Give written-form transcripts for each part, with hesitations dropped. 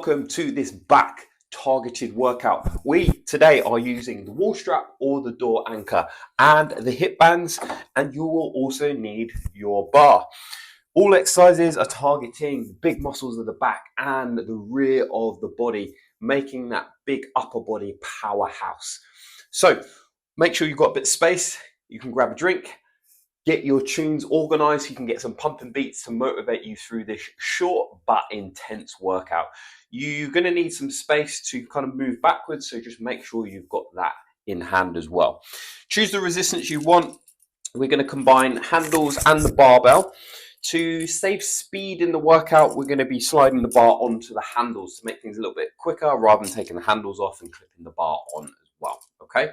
Welcome to this back targeted workout. We today are using the wall strap or the door anchor and the hip bands, and you will also need your bar. All exercises are targeting the big muscles of the back and the rear of the body, making that big upper body powerhouse. So make sure you've got a bit of space. You can grab a drink, get your tunes organized so you can get some pumping beats to motivate you through this short but intense workout. You're going to need some space to kind of move backwards, so just make sure you've got that in hand as well. Choose the resistance you want. We're going to combine handles and the barbell. To save speed in the workout, we're going to be sliding the bar onto the handles to make things a little bit quicker rather than taking the handles off and clipping the bar on as well. Okay,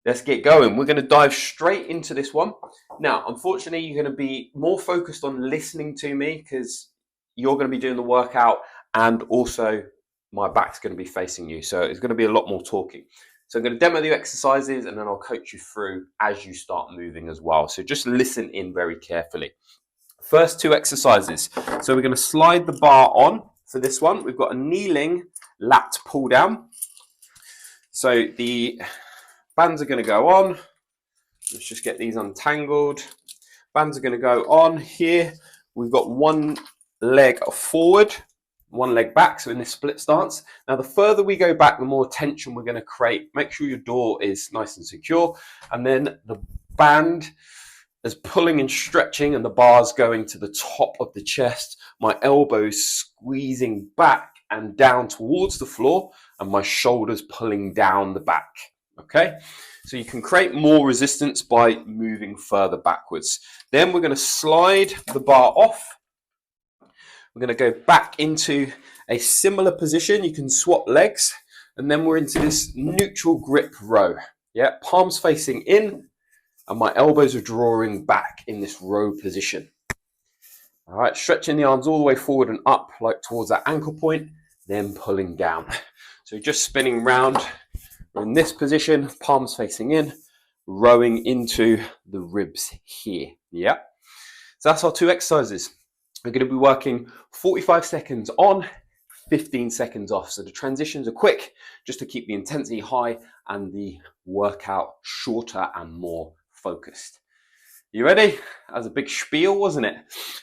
let's get going. We're going to dive straight into this one. Now, unfortunately, you're going to be more focused on listening to me because you're going to be doing the workout, and also my back's going to be facing you. So it's going to be a lot more talking. So I'm going to demo the exercises and then I'll coach you through as you start moving as well. So just listen in very carefully. First two exercises. So we're going to slide the bar on for this one. We've got a kneeling lat pull down. So the bands are going to go on. Let's just get these untangled. Bands are going to go on here. We've got one leg forward, one leg back, so in this split stance. Now, the further we go back, the more tension we're going to create. Make sure your door is nice and secure. And then the band is pulling and stretching, and the bar's going to the top of the chest. My elbows squeezing back and down towards the floor, and my shoulders pulling down the back. Okay, so you can create more resistance by moving further backwards. Then we're going to slide the bar off. We're going to go back into a similar position. You can swap legs, and then we're into this neutral grip row. Yeah, palms facing in, and my elbows are drawing back in this row position. All right, stretching the arms all the way forward and up, like towards that ankle point, then pulling down. So just spinning round. We're in this position, palms facing in, rowing into the ribs here. Yeah. So that's our two exercises. We're going to be working 45 seconds on, 15 seconds off. So the transitions are quick, just to keep the intensity high and the workout shorter and more focused. You ready? That was a big spiel, wasn't it?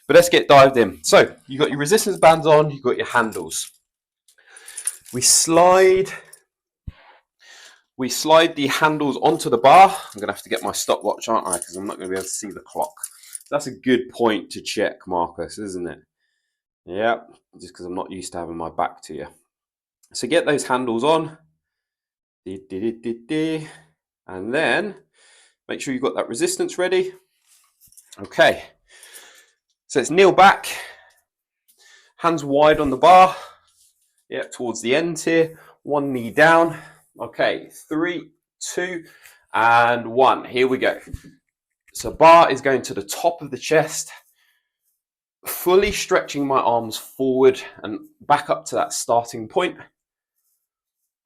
But let's get dived in. So you've got your resistance bands on, you've got your handles. We slide the handles onto the bar. I'm going to have to get my stopwatch, aren't I? Because I'm not going to be able to see the clock. That's a good point to check, Marcus, isn't it? Yeah, just because I'm not used to having my back to you. So get those handles on. And then make sure you've got that resistance ready. Okay. So it's kneel back. Hands wide on the bar. Yeah, towards the end here. One knee down. Okay, 3, 2, and 1. Here we go. So bar is going to the top of the chest, fully stretching my arms forward and back up to that starting point.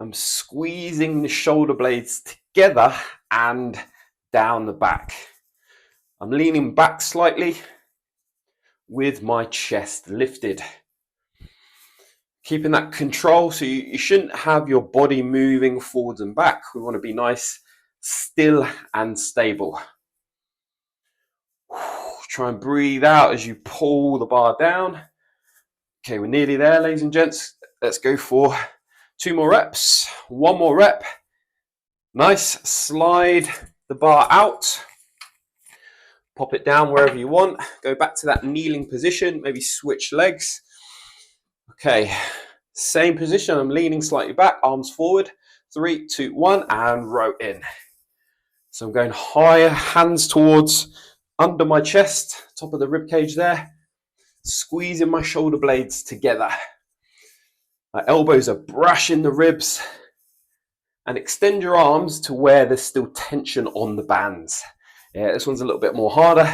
I'm squeezing the shoulder blades together and down the back. I'm leaning back slightly with my chest lifted. Keeping that control, so you shouldn't have your body moving forwards and back. We want to be nice, still and stable. Try and breathe out as you pull the bar down. Okay, we're nearly there, ladies and gents. Let's go for 2 more reps. 1 more rep. Nice. Slide the bar out. Pop it down wherever you want. Go back to that kneeling position. Maybe switch legs. Okay, same position. I'm leaning slightly back, arms forward. 3, 2, 1, and row in. So I'm going higher, hands towards under my chest, top of the rib cage there, squeezing my shoulder blades together. My elbows are brushing the ribs, and extend your arms to where there's still tension on the bands. Yeah, this one's a little bit more harder.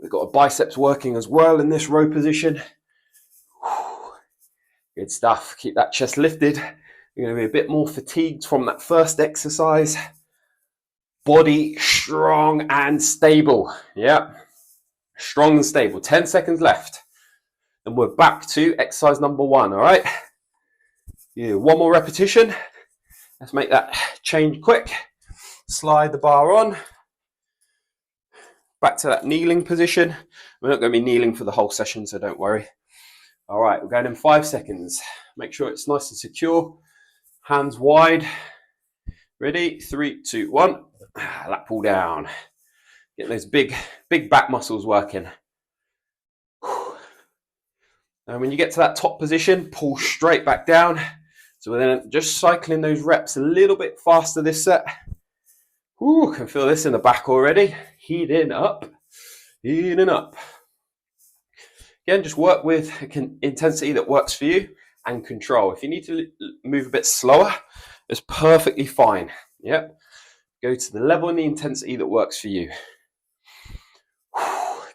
We've got our biceps working as well in this row position. Good stuff. Keep that chest lifted. You're going to be a bit more fatigued from that first exercise. Body strong and stable. Yeah, strong and stable. 10 seconds left. and we're back to exercise number 1, all right? Yeah, one more repetition. Let's make that change quick. Slide the bar on. Back to that kneeling position. We're not going to be kneeling for the whole session, so don't worry. All right, we're going in 5 seconds. Make sure it's nice and secure. Hands wide. Ready? 3, 2, 1. Lat pull down. Get those big back muscles working. And when you get to that top position, pull straight back down. So we're then just cycling those reps a little bit faster this set. Ooh, can feel this in the back already. Heating up. Heating up. Again, just work with intensity that works for you and control. If you need to move a bit slower, it's perfectly fine. Yep. Go to the level and the intensity that works for you.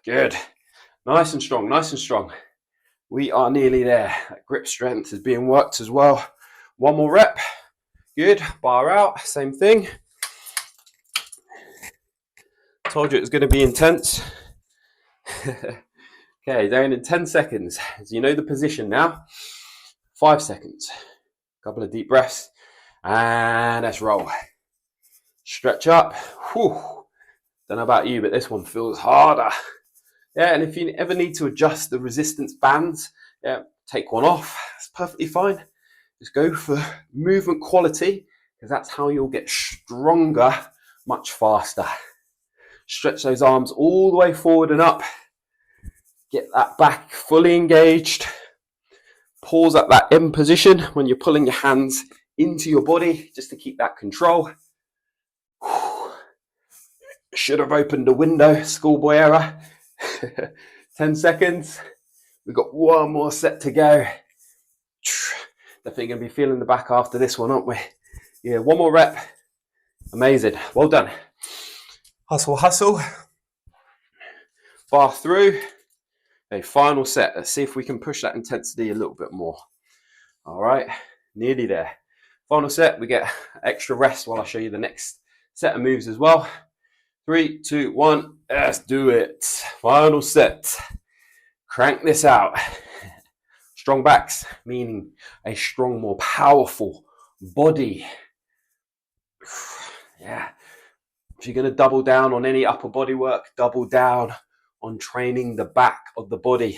Good. Nice and strong, nice and strong. We are nearly there. That grip strength is being worked as well. One more rep. Good. Bar out. Same thing. Told you it was going to be intense. Okay, down in 10 seconds. So you know the position now. 5 seconds. Couple of deep breaths. And let's roll. Stretch up. Whew. Don't know about you, but this one feels harder. Yeah, and if you ever need to adjust the resistance bands, yeah, take one off. It's perfectly fine. Just go for movement quality, because that's how you'll get stronger much faster. Stretch those arms all the way forward and up. Get that back fully engaged. Pause at that M position when you're pulling your hands into your body, just to keep that control. Should have opened a window, schoolboy error. 10 seconds. We've got one more set to go. Definitely going to be feeling the back after this one, aren't we? Yeah, one more rep. Amazing. Well done. Hustle, hustle. Bar through. A final set. Let's see if we can push that intensity a little bit more. All right, nearly there. Final set. We get extra rest while I show you the next set of moves as well. 3, 2, 1. Let's do it. Final set. Crank this out. Strong backs, meaning a strong, more powerful body. Yeah. If you're going to double down on any upper body work, double down on training the back of the body.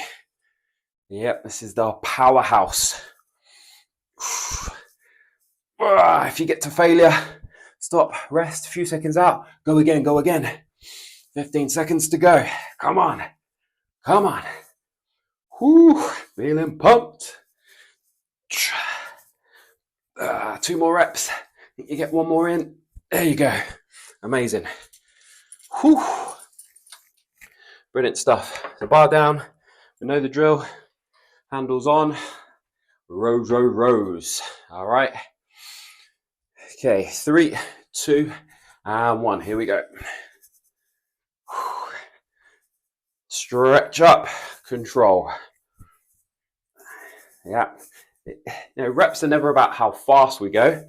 Yep, this is the powerhouse. If you get to failure, stop, rest, a few seconds out, go again, go again. 15 seconds to go. Come on, come on. Whew, feeling pumped. 2 more reps. You get one more in. There you go. Amazing. Whew. Brilliant stuff. So bar down. We know the drill. Handles on. Rows, rows, rows. All right. Okay, 3, 2, and 1. Here we go. Stretch up. Control. Yeah. You know, reps are never about how fast we go.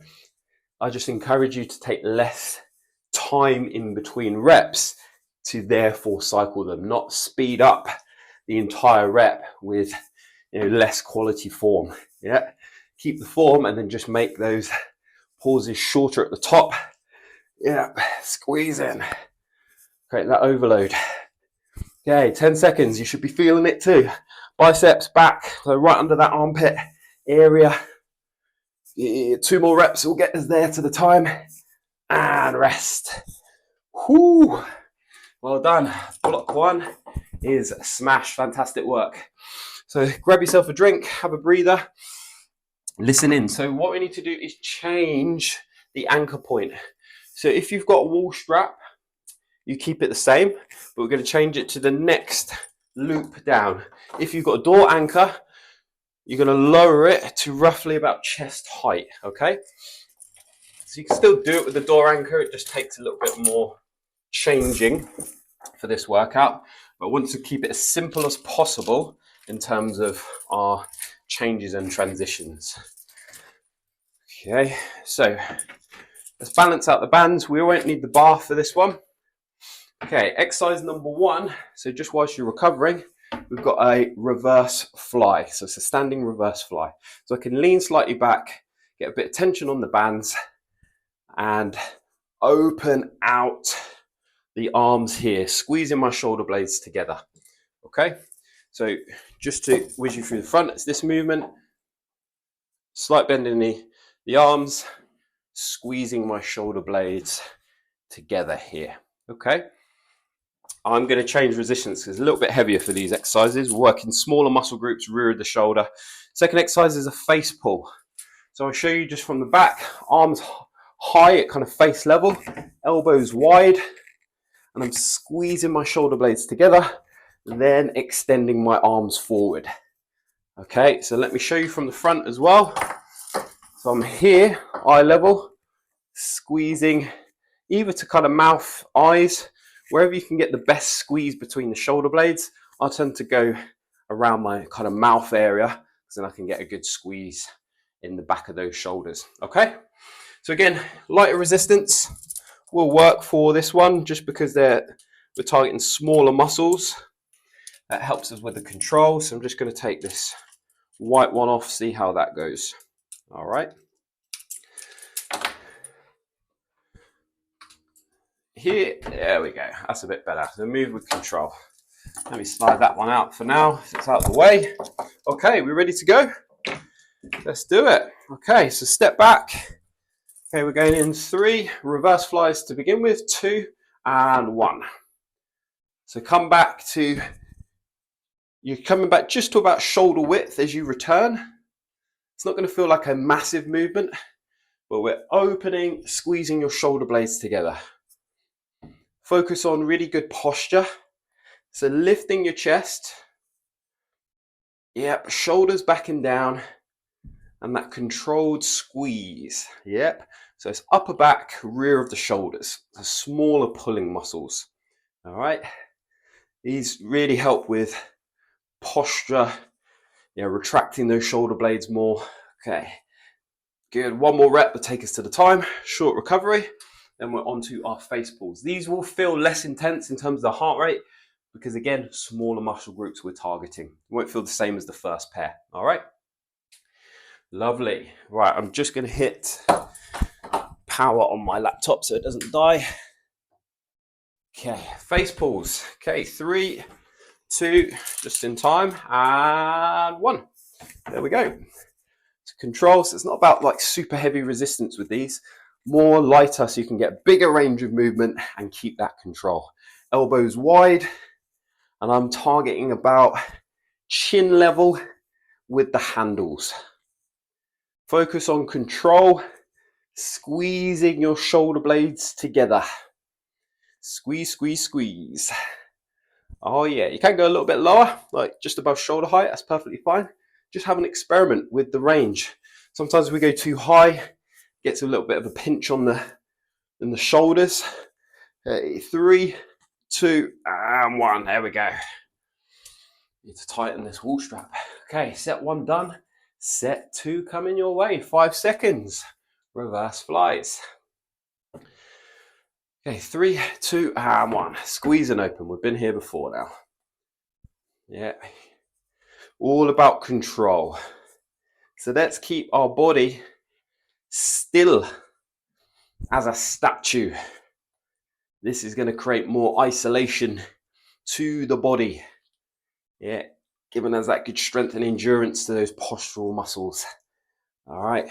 I just encourage you to take less time in between reps to therefore cycle them, not speed up the entire rep with, you know, less quality form. Yeah, keep the form and then just make those pauses shorter at the top. Yeah, squeeze in, create that overload. Okay, 10 seconds. You should be feeling it too. Biceps back, so right under that armpit area. 2 more reps will get us there to the time. And rest. Whoo! Well done. Block 1 is smash. Fantastic work. So grab yourself a drink, have a breather, listen in. So what we need to do is change the anchor point. So if you've got a wall strap, you keep it the same, but we're going to change it to the next loop down. If you've got a door anchor, you're going to lower it to roughly about chest height, okay? So you can still do it with the door anchor. It just takes a little bit more changing for this workout, but I want to keep it as simple as possible in terms of our changes and transitions. Okay, so let's balance out the bands. We won't need the bar for this one. Okay, exercise number 1. So just whilst you're recovering, we've got a reverse fly. So it's a standing reverse fly. So I can lean slightly back, get a bit of tension on the bands, and open out the arms here, squeezing my shoulder blades together. Okay, so just to whiz you through the front, it's this movement, slight bend in the arms, squeezing my shoulder blades together here. Okay, I'm going to change resistance because it's a little bit heavier for these exercises. We're working smaller muscle groups, rear of the shoulder. Second exercise is a face pull. So I'll show you just from the back, arms high at kind of face level, elbows wide, and I'm squeezing my shoulder blades together, then extending my arms forward. Okay, so let me show you from the front as well. So I'm here, eye level, squeezing either to kind of mouth, eyes, wherever you can get the best squeeze between the shoulder blades. I tend to go around my kind of mouth area because then I can get a good squeeze in the back of those shoulders. Okay, so again, lighter resistance will work for this one just because we're targeting smaller muscles. That helps us with the control. So I'm just going to take this white one off, see how that goes. All right. Here, there we go. That's a bit better. So move with control. Let me slide that one out for now. It's out of the way. Okay, we ready to go? Let's do it. Okay, so step back. Okay, we're going in 3 reverse flies to begin with, 2 and 1. So come back to, you're coming back just to about shoulder width as you return. It's not going to feel like a massive movement, but we're opening, squeezing your shoulder blades together. Focus on really good posture. So lifting your chest. Yep, shoulders back and down. And that controlled squeeze. Yep. So it's upper back, rear of the shoulders. The smaller pulling muscles. All right. These really help with posture. Retracting those shoulder blades more. Okay. Good. One more rep to take us to the time. Short recovery. Then we're on to our face pulls. These will feel less intense in terms of the heart rate because, again, smaller muscle groups we're targeting. It won't feel the same as the first pair. All right. Lovely. Right, I'm just going to hit power on my laptop so it doesn't die. Okay, face pulls. Okay, 3, 2, just in time, and 1. There we go. So control, so it's not about like super heavy resistance with these, more lighter so you can get bigger range of movement and keep that control. Elbows wide, and I'm targeting about chin level with the handles. Focus on control, squeezing your shoulder blades together. Squeeze, squeeze, squeeze. Oh yeah, you can go a little bit lower, like just above shoulder height, that's perfectly fine. Just have an experiment with the range. Sometimes we go too high, gets a little bit of a pinch in the shoulders. 3, 2, and 1, there we go. Need to tighten this wall strap. Okay, set 1 done. Set 2 coming your way, 5 seconds. Reverse flies. Okay, 3, 2, and 1. Squeeze and open. We've been here before now. Yeah. All about control. So let's keep our body still as a statue. This is going to create more isolation to the body. Yeah. Giving us that good strength and endurance to those postural muscles. All right.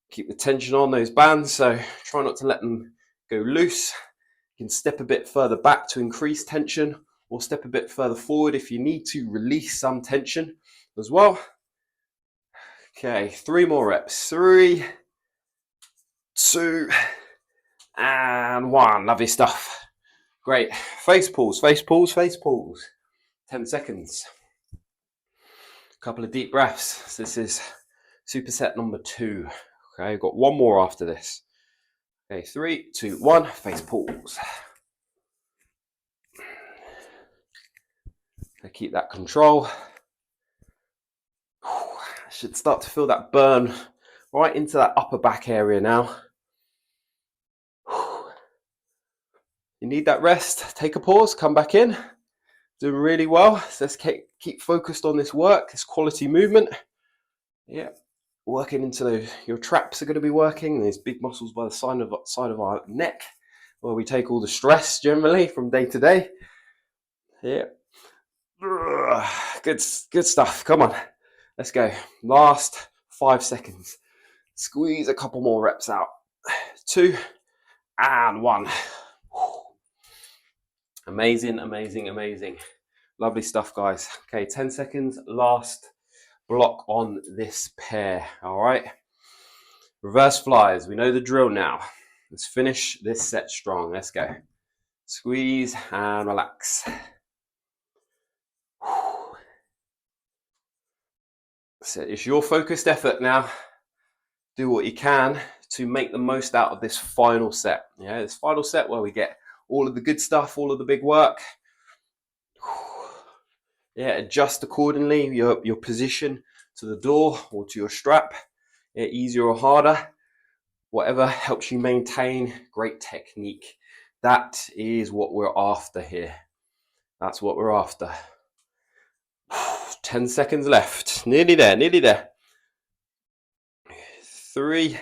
Keep the tension on those bands, so try not to let them go loose. You can step a bit further back to increase tension, or step a bit further forward if you need to release some tension as well. Okay, 3 more reps. 3, 2, and 1. Lovely stuff. Great. Face pulls, face pulls, face pulls. 10 seconds. A couple of deep breaths. This is superset number 2. Okay, got 1 more after this. Okay, 3, 2, 1. Face pulls. Okay, keep that control. I should start to feel that burn right into that upper back area now. You need that rest. Take a pause. Come back in. Doing really well. So let's keep focused on this work, this quality movement. Yeah, working into your traps are going to be working. These big muscles by the side of our neck, where we take all the stress generally from day to day. Yeah, good stuff. Come on, let's go. Last 5 seconds. Squeeze a couple more reps out. 2 and 1. Amazing, amazing, amazing. Lovely stuff, guys. Okay, 10 seconds. Last block on this pair. All right. Reverse flies. We know the drill now. Let's finish this set strong. Let's go. Squeeze and relax. So it's your focused effort now. Do what you can to make the most out of this final set. Yeah, this final set where we get all of the good stuff, all of the big work. Yeah, adjust accordingly your position to the door or to your strap. Yeah, easier or harder, whatever helps you maintain great technique. That is what we're after here. That's what we're after. 10 seconds left. Nearly there, nearly there. 3,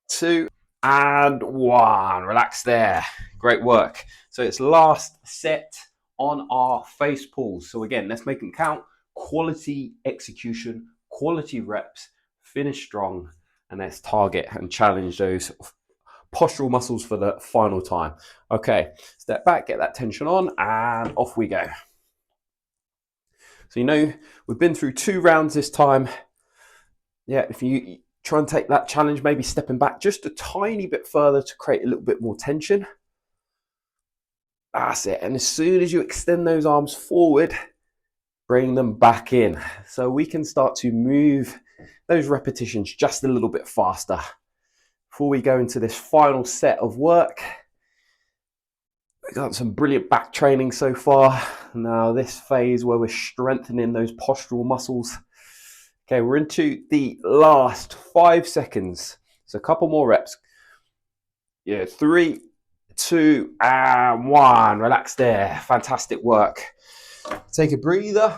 2, and 1. Relax there. Great work. So it's last set on our face pulls. So again, let's make them count. Quality execution, quality reps, finish strong, and let's target and challenge those postural muscles for the final time. Okay, step back, get that tension on, and off we go. So you know, we've been through 2 rounds this time. Yeah, if you try and take that challenge, maybe stepping back just a tiny bit further to create a little bit more tension. That's it. And as soon as you extend those arms forward, bring them back in. So we can start to move those repetitions just a little bit faster. Before we go into this final set of work, we've got some brilliant back training so far. Now this phase where we're strengthening those postural muscles. Okay, we're into the last 5 seconds. So a couple more reps. Yeah, 3, 2, and 1. Relax there. Fantastic work. Take a breather.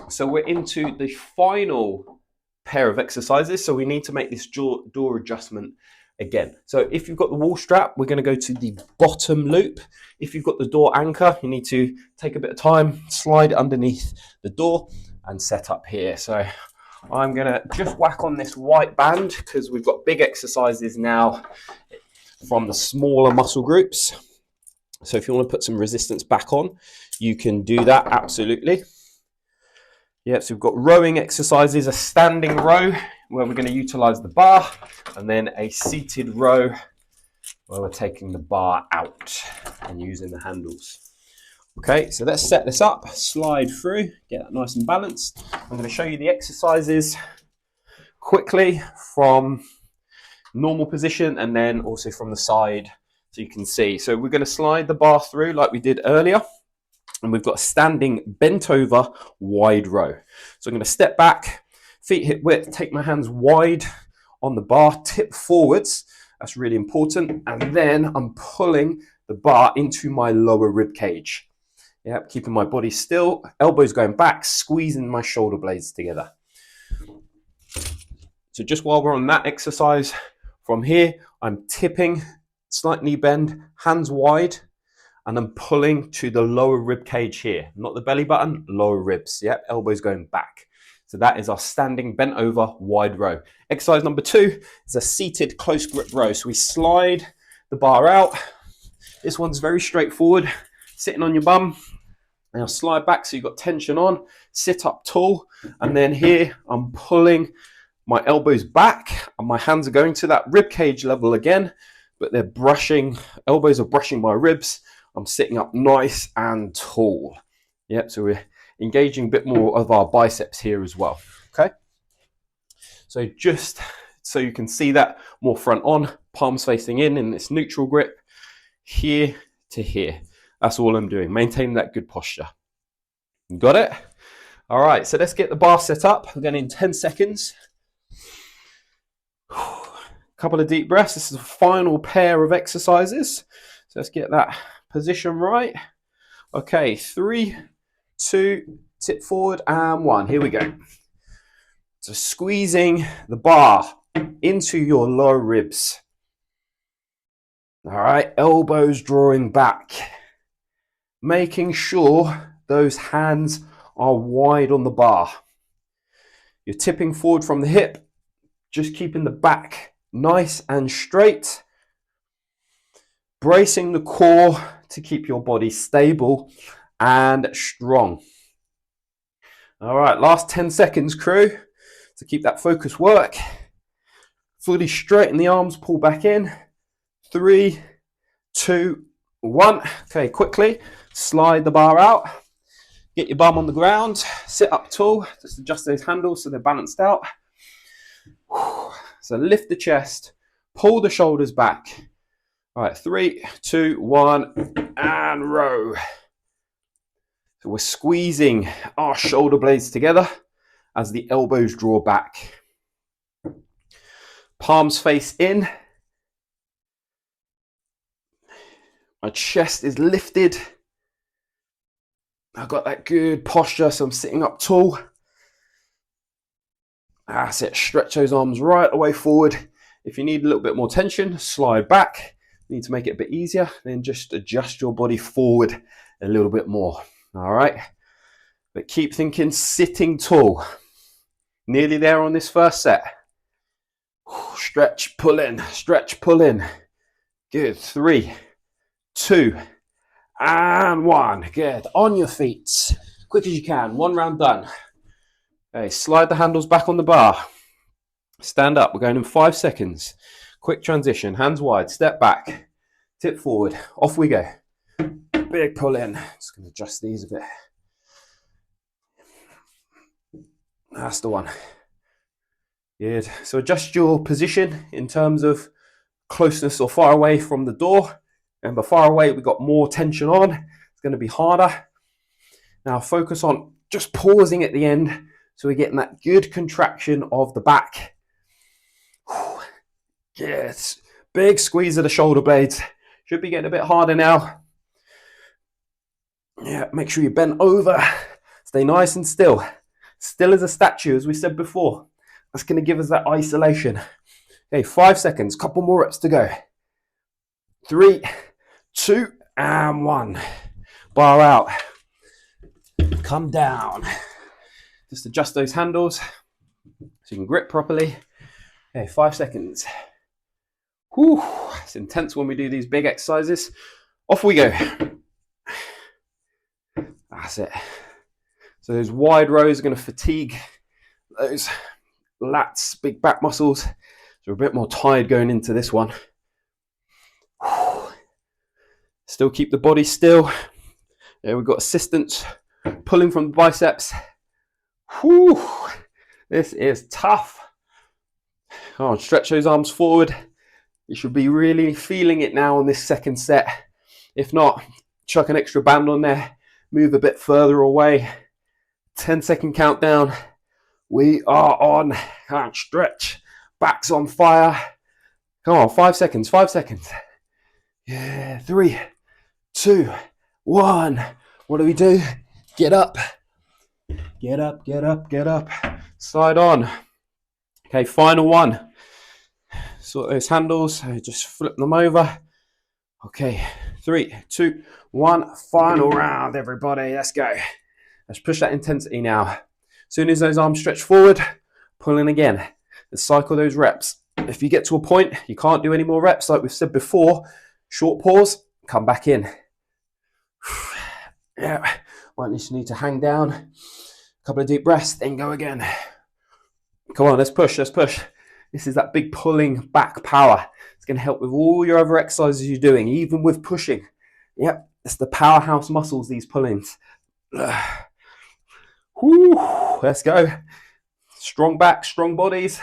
So we're into the final pair of exercises. So we need to make this door adjustment again. So if you've got the wall strap, we're going to go to the bottom loop. If you've got the door anchor, you need to take a bit of time, slide it underneath the door and set up here. So I'm going to just whack on this white band because we've got big exercises now from the smaller muscle groups. So if you want to put some resistance back on, you can do that, absolutely. Yeah, so we've got rowing exercises, a standing row where we're going to utilize the bar, and then a seated row where we're taking the bar out and using the handles. Okay, so let's set this up, slide through, get that nice and balanced. I'm going to show you the exercises quickly from normal position and then also from the side so you can see. So we're going to slide the bar through like we did earlier, and we've got a standing bent over wide row. So I'm going to step back, feet hip width, take my hands wide on the bar, tip forwards. That's really important. And then I'm pulling the bar into my lower rib cage. Yep, keeping my body still, elbows going back, squeezing my shoulder blades together. So just while we're on that exercise, from here, I'm tipping, slight knee bend, hands wide, and I'm pulling to the lower rib cage here. Not the belly button, lower ribs. Yep, elbows going back. So that is our standing bent over wide row. Exercise number 2 is a seated close grip row. So we slide the bar out. This one's very straightforward. Sitting on your bum. Now slide back so you've got tension on. Sit up tall. And then here I'm pulling my elbows back and my hands are going to that rib cage level again, but they're brushing, elbows are brushing my ribs. I'm sitting up nice and tall. Yep, so we're engaging a bit more of our biceps here as well. Okay, so just so you can see that more front on, palms facing in this neutral grip, here to here. That's all I'm doing, maintaining that good posture. Got it? All right, so let's get the bar set up. We're going in 10 seconds. Couple of deep breaths. This is the final pair of exercises. So let's get that position right. Okay, 3, 2, tip forward, and 1. Here we go. So squeezing the bar into your lower ribs. All right, elbows drawing back. Making sure those hands are wide on the bar. You're tipping forward from the hip, just keeping the back nice and straight. Bracing the core to keep your body stable and strong. All right, last 10 seconds, crew, to keep that focus work. Fully straighten the arms, pull back in. 3, 2, 1. Okay, quickly slide the bar out. Get your bum on the ground. Sit up tall. Just adjust those handles so they're balanced out. So lift the chest. Pull the shoulders back. All right, 3, 2, 1, and row. So we're squeezing our shoulder blades together as the elbows draw back. Palms face in. My chest is lifted. I've got that good posture, so I'm sitting up tall. That's it. Stretch those arms right away forward. If you need a little bit more tension, slide back. You need to make it a bit easier, then just adjust your body forward a little bit more. All right. But keep thinking sitting tall. Nearly there on this first set. Stretch, pull in, stretch, pull in. Good. 3, 2, and 1. Good. On your feet. Quick as you can. 1 round done. Okay, slide the handles back on the bar. Stand up. We're going in 5 seconds. Quick transition. Hands wide. Step back. Tip forward. Off we go. Big pull in. Just going to adjust these a bit. That's the one. Good. So adjust your position in terms of closeness or far away from the door. Remember, far away, we've got more tension on. It's going to be harder. Now focus on just pausing at the end so we're getting that good contraction of the back. Yes. Big squeeze of the shoulder blades. Should be getting a bit harder now. Yeah, make sure you bend over. Stay nice and still. Still as a statue, as we said before. That's going to give us that isolation. Okay, 5 seconds. Couple more reps to go. 3, 2, and 1. Bar out. Come down. Just adjust those handles so you can grip properly. Okay, 5 seconds. Whew, it's intense when we do these big exercises. Off we go. That's it. So those wide rows are going to fatigue those lats, big back muscles. So we're a bit more tired going into this one. Still keep the body still. There we've got assistance pulling from the biceps. Whew. This is tough. Come on, stretch those arms forward. You should be really feeling it now on this second set. If not, chuck an extra band on there. Move a bit further away. 10-second countdown. We are on. Can't stretch. Back's on fire. Come on, 5 seconds, 5 seconds. Yeah, 3, 2, 1. What do? Get up. Get up, get up, get up. Slide on. Okay, final one. Sort those handles. Just flip them over. Okay, 3, 2, 1. Final round, everybody. Let's go. Let's push that intensity now. As soon as those arms stretch forward, pull in again. Let's cycle those reps. If you get to a point you can't do any more reps, like we've said before, short pause, come back in. Yeah, might need to hang down. A couple of deep breaths, then go again. Come on, let's push, let's push. This is that big pulling back power. It's going to help with all your other exercises you're doing, even with pushing. Yep, it's the powerhouse muscles, these pull-ins. Whew, let's go. Strong back, strong bodies.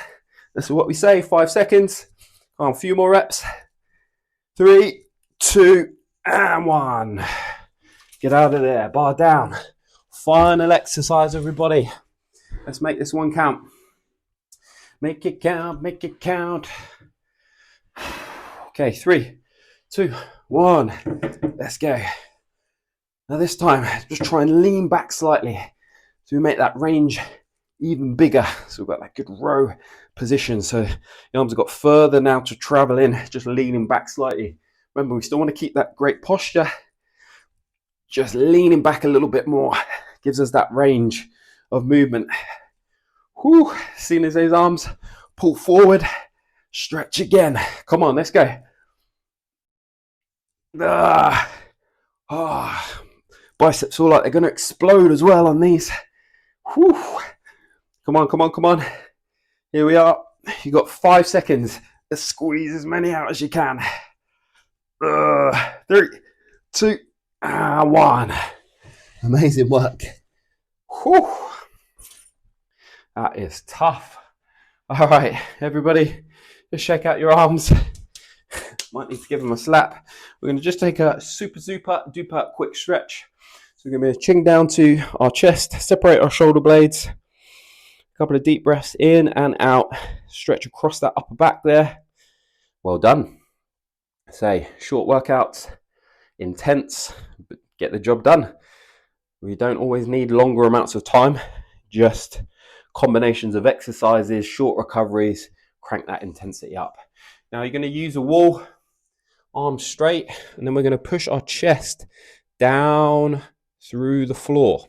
This is what we say, 5 seconds. Come on, a few more reps. 3, 2, and 1. Get out of there, bar down. Final exercise, everybody. Let's make this one count. Make it count, make it count. Okay, 3, 2, 1. Let's go. Now this time, just try and lean back slightly so we make that range even bigger. So we've got that good row position. So the arms have got further now to travel in, just leaning back slightly. Remember, we still want to keep that great posture. Just leaning back a little bit more gives us that range of movement. Whew, seeing as those arms pull forward, stretch again. Come on, let's go. Biceps feel like they're going to explode as well on these. Whew. Come on, come on, come on. Here we are. You got 5 seconds. Let's squeeze as many out as you can. 3, 2, 1. Amazing work. Whew. That is tough. All right, everybody, just shake out your arms. Might need to give them a slap. We're going to just take a super duper quick stretch. So we're going to be chin down to our chest, separate our shoulder blades. A couple of deep breaths in and out. Stretch across that upper back there. Well done. Say, short workouts, intense, but get the job done. We don't always need longer amounts of time, just combinations of exercises, short recoveries, crank that intensity up. Now you're going to use a wall, arms straight, and then we're going to push our chest down through the floor,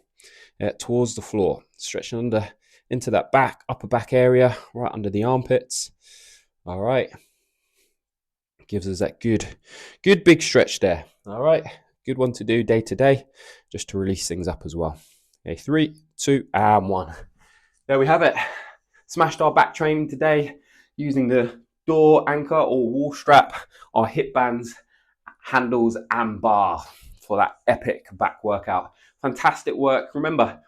towards the floor, stretching under into that upper back area, right under the armpits. All right. Gives us that good big stretch there. All right. Good one to do day to day, just to release things up as well. Okay, 3, 2, and 1. There we have it. Smashed our back training today using the door anchor or wall strap, our hip bands, handles, and bar for that epic back workout. Fantastic work. Remember,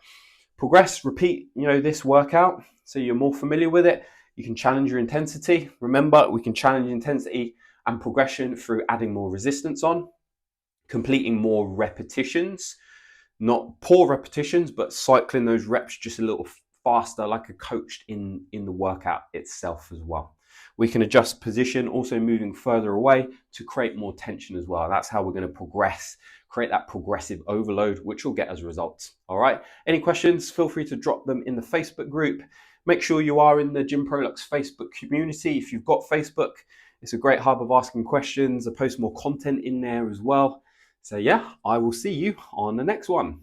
progress, repeat, this workout so you're more familiar with it. You can challenge your intensity. Remember, we can challenge intensity and progression through adding more resistance on, completing more repetitions, not poor repetitions, but cycling those reps just a little faster, like a coached in the workout itself as well. We can adjust position, also moving further away to create more tension as well. That's how we're going to progress, create that progressive overload, which will get us results. All right. Any questions? Feel free to drop them in the Facebook group. Make sure you are in the Gymproluxe Facebook community. If you've got Facebook, it's a great hub of asking questions. I post more content in there as well. So yeah, I will see you on the next one.